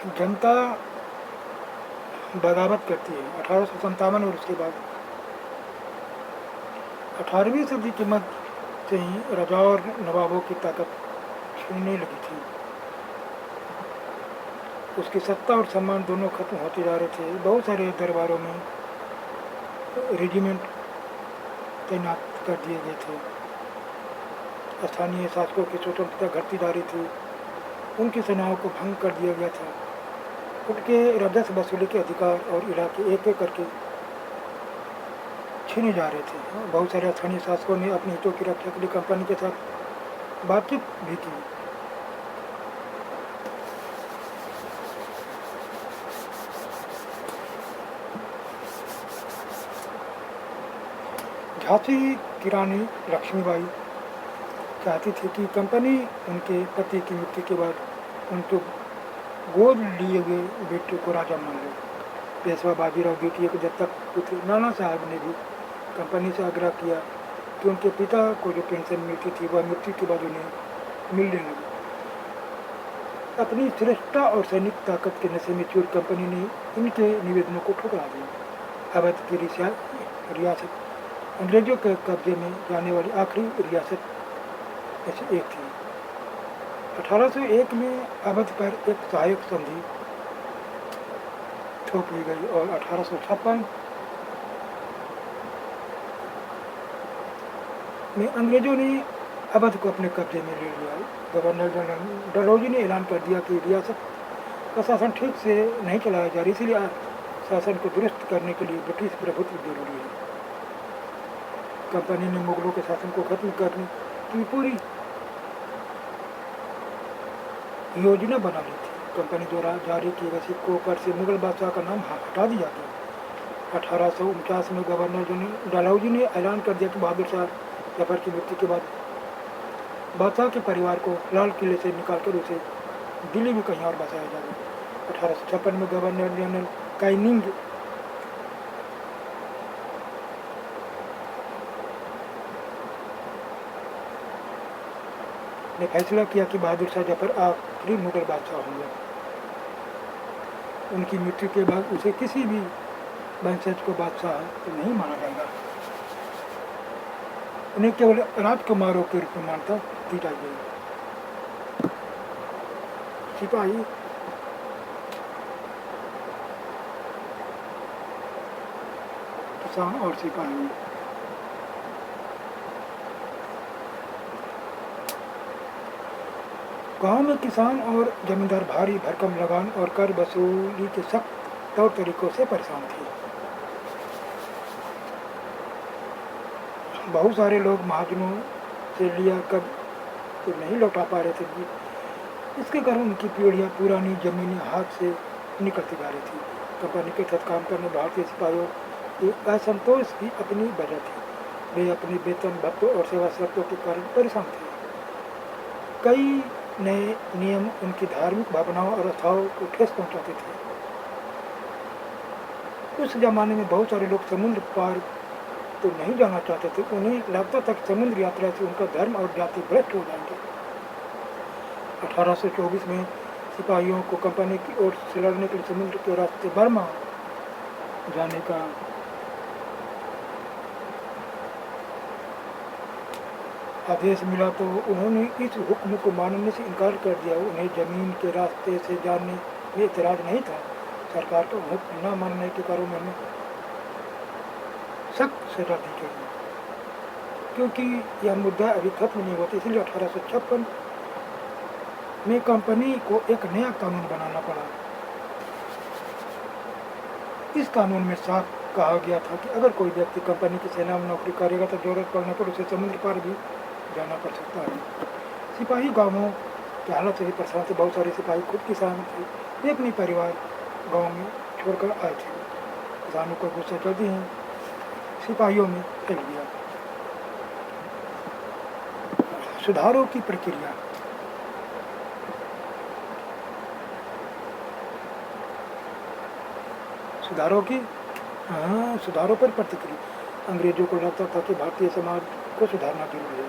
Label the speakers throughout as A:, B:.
A: जनता बगावत करती है। 1857 और उसके बाद 18वीं सदी के मध्य से ही राजाओं और नवाबों की ताकत छीनने लगी थी। उसकी सत्ता और सम्मान दोनों खत्म होते जा रहे थे। बहुत सारे दरबारों में रेजिमेंट तैनात कर दिए गए थे। स्थानीय शासकों की स्वतंत्रता घटती जा रही थी। उनकी सेनाओं को भंग कर दिया गया था। उनके राजस्व वसूली के अधिकार और इलाके एक एक करके छीने जा रहे थे। बहुत सारे स्थानीय शासकों ने अपने हितों की रक्षा के लिए कंपनी के साथ बातचीत भी की। झांसी की रानी लक्ष्मीबाई चाहती थी कि कंपनी उनके पति की मृत्यु के बाद उनके गोद लिए हुए बेटे को राजा मान ले। पेशवा बाजीराव द्वितीय के दत्तक पुत्र नाना साहब ने भी कंपनी से आग्रह किया कि उनके पिता को जो पेंशन मिलती थी वह मृत्यु के बाद उन्हें मिलने लगी। अपनी श्रेष्ठता और सैनिक ताकत के नशे में चूर कंपनी ने इनके निवेदनों को ठुकरा दिया। अवध की रियासत अंग्रेजों के कब्जे में जाने वाली आखिरी रियासत में से एक थी। 1801 में अवध पर एक सहायक संधि थोप ली गई और 1856 में अंग्रेजों ने अवध को अपने कब्जे में ले लिया। गवर्नर जनरल डलहौजी ने ऐलान कर दिया कि रियासत का शासन ठीक से नहीं चलाया जा रहा, इसीलिए शासन को दुरुस्त करने के लिए ब्रिटिश प्रभुत्व जरूरी है। कंपनी ने मुगलों के शासन को खत्म करने की पूरी योजना बना ली थी। कंपनी द्वारा जारी किए गए सिक्कों पर से मुगल बादशाह का नाम हटा दिया गया। 1849 में गवर्नर जनरल डलहौजी ने ऐलान कर दिया कि बहादुर शाह जफर की मृत्यु के बाद बादशाह के परिवार को लाल किले से निकालकर उसे दिल्ली में कहीं और बसाया जाएगा। 1856 में गवर्नर जनरल काइनिंग ने फैसला किया कि बहादुर शाह जफर आखिरी मुगल बादशाह होंगे। उनकी मृत्यु के बाद उसे किसी भी वंशज को बादशाह तो नहीं माना जाएगा। उन्हें केवल राजकुमारों के रूप में मान्यता दी जाएगी। सिपाही किसान और सिपाही गांव में किसान और जमींदार भारी भरकम लगान और कर वसूली के सख्त तौर तरीकों से परेशान थे। बहुत सारे लोग महाजनों से लिया कर तो नहीं लौटा पा रहे थे। इसके कारण उनकी पीढ़ियाँ पुरानी जमीनें हाथ से निकलती जा रही थी। कंपनी के साथ काम करने भारतीय सिपाहियों के असंतोष की अपनी वजह थी। वे अपने वेतन भत्तों और सेवा शर्तों के कारण परेशान थे। कई नए नियम उनकी धार्मिक भावनाओं और आस्थाओं को ठेस पहुंचाते थे। उस जमाने में बहुत सारे लोग समुद्र पार तो नहीं जाना चाहते थे। उन्हें लगता था कि समुद्र यात्रा से उनका धर्म और जाति भ्रष्ट हो जाएंगे। 1824 में सिपाहियों को कंपनी की ओर से लड़ने के लिए समुद्र के रास्ते बर्मा जाने का आदेश मिला तो उन्होंने इस हुक्म को मानने से इनकार कर दिया। उन्हें जमीन के रास्ते से जाने में इतराज नहीं था। सरकार का हुक्म न मानने के कारण उन्हें सख्त सजा दी गई। क्योंकि यह मुद्दा अभी खत्म नहीं हुआ, इसलिए 1856 में कंपनी को एक नया कानून बनाना पड़ा। इस कानून में साफ कहा गया था कि अगर कोई व्यक्ति कंपनी की सेना में नौकरी करेगा तो जरूरत पड़ने पर उसे समुद्र पार भी जाना पड़ सकता है। सिपाही गांवों की हालत से भी परेशान थे। बहुत सारे सिपाही खुद किसान थे। वे अपने परिवार गांव में छोड़कर आए थे। किसानों को गुस्सा जल्दी ही सिपाहियों में फैल गया। सुधारों की प्रक्रिया। सुधारों पर प्रतिक्रिया। अंग्रेजों को लगता था कि भारतीय समाज को सुधारना जरूरी है।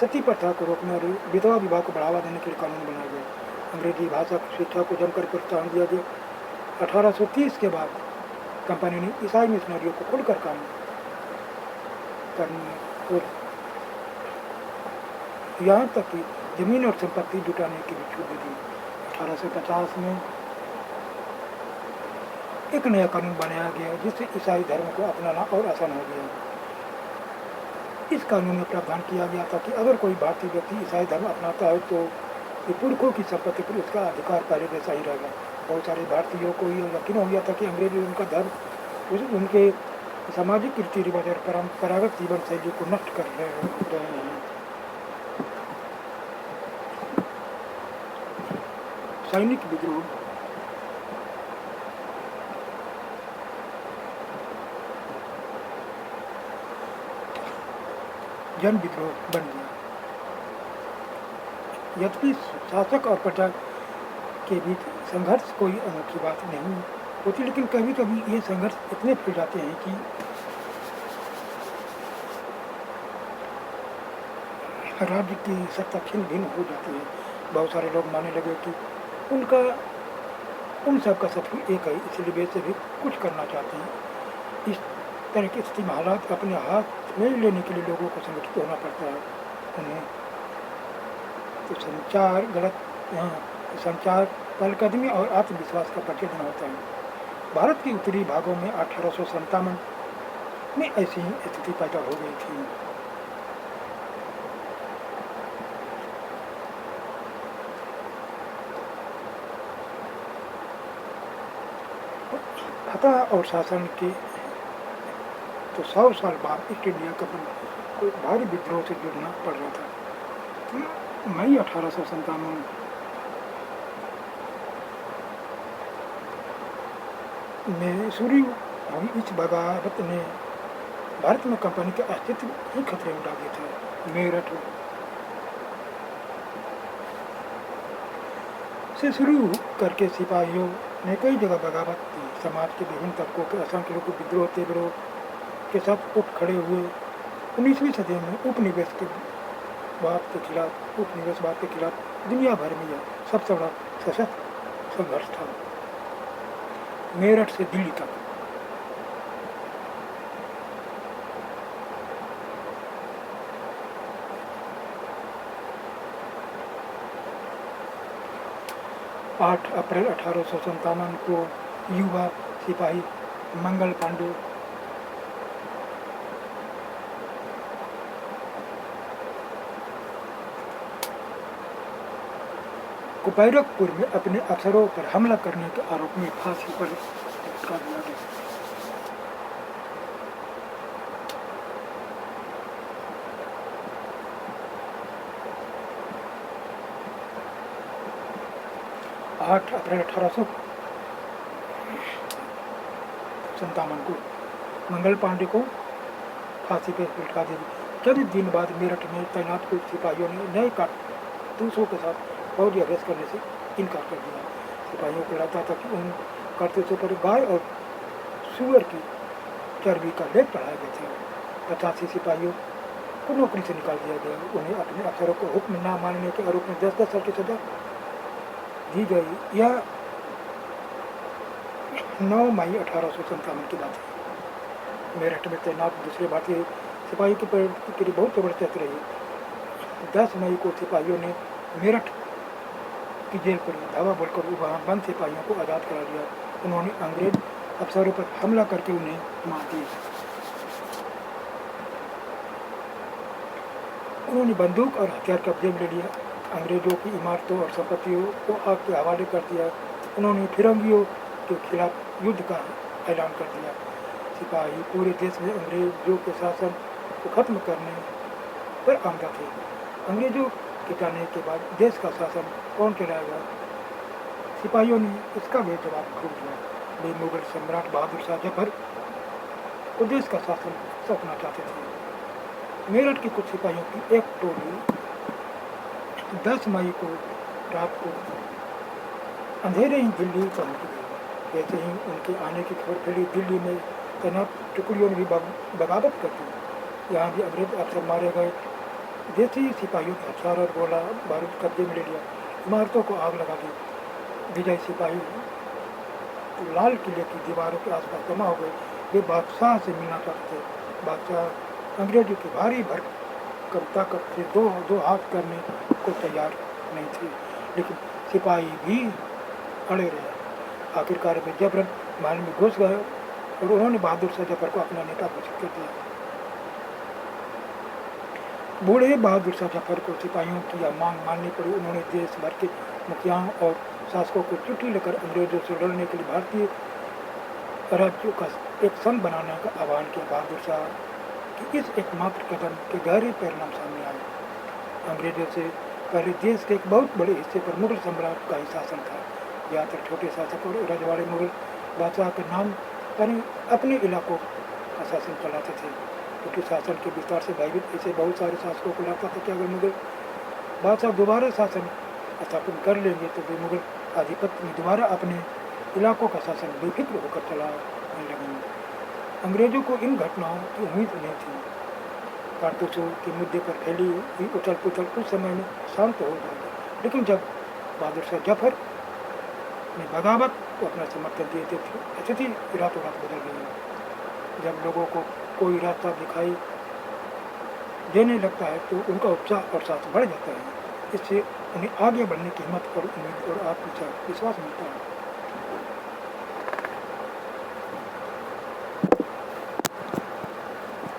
A: सती प्रथा को रोकने और विधवा विवाह को बढ़ावा देने के लिए कानून बनाया गया। अंग्रेजी भाषा की शिक्षा को जमकर प्रोत्साहन दिया गया। 1830 के बाद कंपनी ने ईसाई मिशनरियों को खुलकर काम करने और यहाँ तक कि जमीन और संपत्ति जुटाने की भी छूट दी। 1850 में एक नया कानून बनाया गया जिससे ईसाई धर्म को अपनाना और आसान हो गया। इस कानून में प्रावधान किया गया था कि अगर कोई भारतीय व्यक्ति ईसाई धर्म अपनाता है तो पुरखों की संपत्ति पर उसका अधिकार पहले जैसा ही रहेगा। बहुत सारे भारतीयों को ये यकीन हो गया था कि अंग्रेज उनका धर्म उनके सामाजिक रीति रिवाज और परंपरागत जीवन शैली को नष्ट कर रहे हैं। सैनिक विद्रोह। जन विद्रोह बन गया। यद्यपि शासक और प्रजा के बीच संघर्ष कोई अनोखी बात नहीं होती, लेकिन कभी कभी ये संघर्ष इतने फैल जाते हैं कि राज्य की सत्ता छिन्न भिन्न हो जाती है। बहुत सारे लोग मानने लगे कि उन सब का शत्रु एक है, इसलिए वे से भी कुछ करना चाहते हैं। इस तरह की स्थिति में हालात अपने हाथ में लेने के लिए लोगों को संगठित होना पड़ता है। उन्हें तो संचार, पहलकदमी और आत्मविश्वास का परिचय देना होता है। भारत के उत्तरी भागों में 1857 में ऐसी स्थिति पैदा हो गई थी। फतह और शासन के तो 100 साल बाद ईस्ट इंडिया कंपनी को एक भारी विद्रोह से जुड़ना पड़ रहा था। मई 1857 में शुरू हुई इस बगावत ने भारत में कंपनी के अस्तित्व ही खतरे में डाल दिया था। मेरठ से शुरू करके सिपाहियों ने कई जगह बगावत की। समाज के विभिन्न तबकों के असंख्य लोग विद्रोह तीव्रों के साथ उठ खड़े हुए। 19वीं सदी में उपनिवेशवाद के खिलाफ दुनिया भर में यह सबसे बड़ा सशक्त संघर्ष था। मेरठ से दिल्ली तक 8 अप्रैल 1857 को युवा सिपाही मंगल पांडे को बैरकपुर में अपने अफसरों पर हमला करने के आरोप में फांसी पर लटका दिया गया। आठ अप्रैल 1857 को मंगल पांडे को फांसी पर लटका दिया गया। चंद दिन बाद मेरठ में तैनात कुछ सिपाहियों ने नए कारतूसों के साथ फौजी अरेस्ट करने से इनकार कर दिया। सिपाहियों को लगता था कि उन कारतूसों पर गाय और सूअर की चर्बी का लेप चढ़ाया गया था। 85 सिपाहियों को नौकरी से निकाल दिया गया। उन्हें अपने अफसरों को हुक्म न मानने के आरोप में 10-10 साल की सजा दी गई। यह 9 मई 1857 की बात है। मेरठ में तैनात दूसरे भारतीय सिपाही की प्रतिक्रिया बहुत जबरदस्त रही। 10 मई को सिपाहियों ने मेरठ की जेल पर धावा बोलकर वहाँ बंद सिपाहियों को आज़ाद करा दिया। उन्होंने अंग्रेज अफसरों पर हमला करके उन्हें मार दिया। उन्होंने बंदूक और हथियार कब्जे में ले लिया। अंग्रेजों की इमारतों और संपत्तियों को आग के हवाले कर दिया। उन्होंने फिरंगियों के खिलाफ युद्ध का ऐलान कर दिया। सिपाही पूरे देश में अंग्रेजों के शासन को खत्म करने पर आमदा थे। अंग्रेजों के जाने के बाद देश का शासन कौन चलाएगा? सिपाहियों ने इसका बेजवाब छोड़ दिया। वे मुगल सम्राट बहादुर शाह जफर को देश का शासन सौंपना चाहते थे। मेरठ के कुछ सिपाहियों की एक टोली 10 मई को रात को अंधेरे ही दिल्ली पहुंच गई। वैसे ही उनके आने की खबर फैली। दिल्ली में तैनात टुकड़ियों ने भी बगावत कर दी। यहाँ भी अंग्रेज अफसर मारे गए। देसी सिपाहियों के हथियार और गोला बारूद कब्जे में ले लिया। इमारतों को आग लगा दी। विजय सिपाही तो लाल किले की दीवारों के आसपास जमा हो गए। वे बादशाह से मिलना चाहते थे। बादशाह अंग्रेजों की भारी भरकम ताकत से दो दो हाथ करने को तैयार नहीं थे, लेकिन सिपाही भी अड़े रहे। आखिरकार वे जबरन महल में घुस गए और उन्होंने बहादुर शाह जफर को अपना नेता घोषित कर दिया। बूढ़े बहादुर शाह जफर को सिपाहियों की यह मांग माननी पड़ी। उन्होंने देश भर के मुखियाओं और शासकों को चिट्ठी लिखकर अंग्रेजों से लड़ने के लिए भारतीय राज्यों का एक संघ बनाने का आह्वान किया। बहादुर शाह के इस एकमात्र कदम के गहरे परिणाम सामने आए। अंग्रेजों से पहले देश के एक बहुत बड़े हिस्से पर मुगल सम्राट का ही शासन था। ज़्यादातर छोटे शासक और रजवाड़े मुगल बादशाह के नाम पर अपने इलाकों का शासन चलाते थे, क्योंकि शासन के विस्तार से भयभीत ऐसे बहुत सारे शासकों को लगता था कि अगर मुगल बादशाह दोबारा शासन स्थापन कर लेंगे तो वे मुगल आधिपत्य में दोबारा अपने इलाकों का शासन बेफिक्र होकर चलाने लगेंगे। अंग्रेजों को इन घटनाओं की उम्मीद नहीं थी। कारतूसों के मुद्दे पर फैली हुई उछल पुछल कुछ समय में शांत हो जाएगी, लेकिन जब बहादुर शाह जफर ने बगावत को अपना समर्थन दिए थे, स्थिति रातों रात बदल गई। जब लोगों को कोई रास्ता दिखाई देने लगता है तो उनका उत्साह और साथ बढ़ जाता है। इससे उन्हें आगे बढ़ने की हिम्मत और उम्मीद और आत्मविश्वास मिलता है।